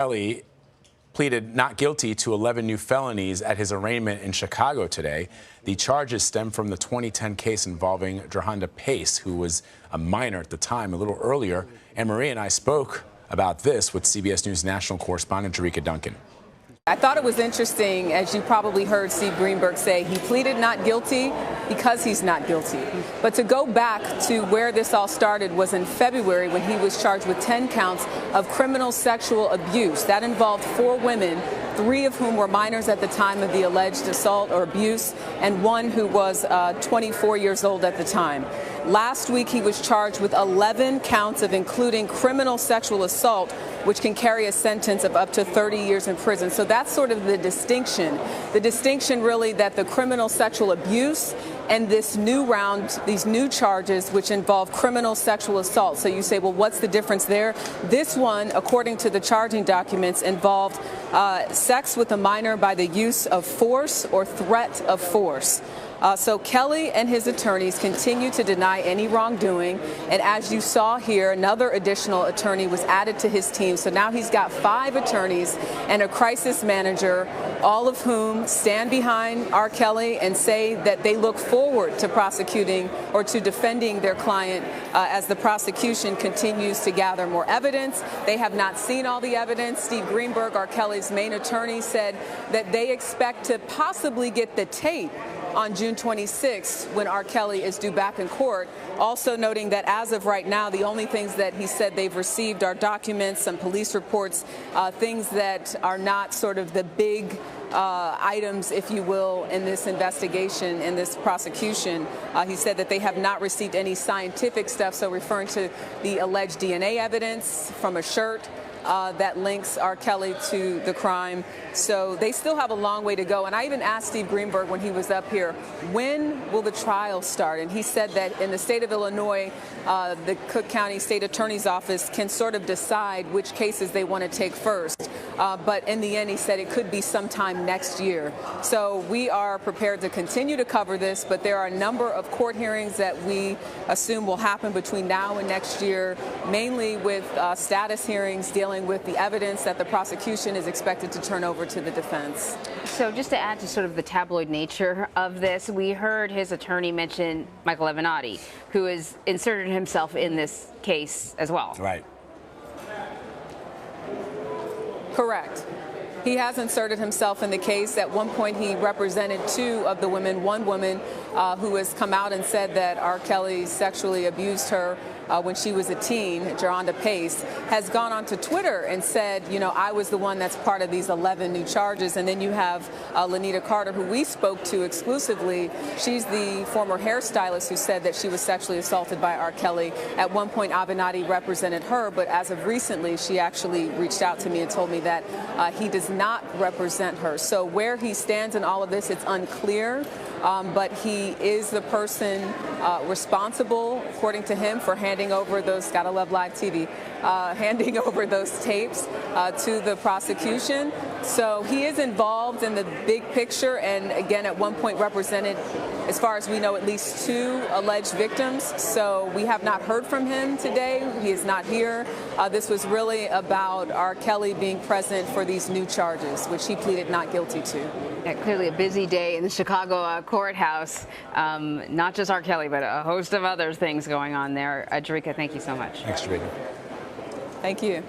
Kelly pleaded not guilty to 11 new felonies at his arraignment in Chicago today. The charges stem from the 2010 case involving Jericka Duncan, who was a minor at the time. A little earlier, Anne-Marie and I spoke about this with CBS News national correspondent Jericka Duncan. I thought it was interesting, as you probably heard Steve Greenberg say, he pleaded not guilty because he's not guilty. But to go back to where this all started was in February when he was charged with 10 counts of criminal sexual abuse. That involved 4 women, 3 of whom were minors at the time of the alleged assault or abuse, and 1 who was 24 years old at the time. Last week, he was charged with 11 counts of including criminal sexual assault, which can carry a sentence of up to 30 years in prison. So that's sort of the distinction. The distinction really that the criminal sexual abuse and this new round, these new charges, which involve criminal sexual assault. So you say, well, what's the difference there? This one, according to the charging documents, involved sex with a minor by the use of force or threat of force. So Kelly and his attorneys continue to deny any wrongdoing. And as you saw here, another additional attorney was added to his team. So now he's got 5 attorneys and a crisis manager, all of whom stand behind R. Kelly and say that they look forward to prosecuting or to defending their client as the prosecution continues to gather more evidence. They have not seen all the evidence. Steve Greenberg, R. Kelly's main attorney, said that they expect to possibly get the tape on June 26th when R. Kelly is due back in court, also noting that as of right now, the only things that he said they've received are documents, some police reports, things that are not sort of the big items, if you will, in this investigation, in this prosecution. He said that they have not received any scientific stuff, so referring to the alleged DNA evidence from a shirt that links R. Kelly to the crime. So they still have a long way to go. And I even asked Steve Greenberg when he was up here, when will the trial start? And he said that in the state of Illinois, the Cook County State Attorney's Office can sort of decide which cases they want to take first. But in the end, he said it could be sometime next year. So we are prepared to continue to cover this, but there are a number of court hearings that we assume will happen between now and next year, mainly with status hearings dealing with the evidence that the prosecution is expected to turn over to the defense. So just to add to sort of the tabloid nature of this, we heard his attorney mention Michael Avenatti, who has inserted himself in this case as well. Right. Correct. He has inserted himself in the case. At one point, he represented 2 of the women. One woman who has come out and said that R. Kelly sexually abused her when she was a teen, Jericka Duncan, has gone onto Twitter and said, you know, I was the one that's part of these 11 new charges. And then you have Lanita Carter, who we spoke to exclusively. She's the former hairstylist who said that she was sexually assaulted by R. Kelly. At one point, Avenatti represented her, but as of recently, she actually reached out to me and told me that he does not represent her. So where he stands in all of this, it's unclear. But he is the person responsible, according to him, for handing over those, gotta love live TV, handing over those tapes to the prosecution. So he is involved in the big picture and, again, at one point represented, as far as we know, at least 2 alleged victims. So we have not heard from him today. He is not here. This was really about R. Kelly being present for these new charges, which he pleaded not guilty to. Yeah, clearly a busy day in the Chicago courthouse. Not just R. Kelly, but a host of other things going on there. Jericka, thank you so much. Thanks, Jericka. Thank you.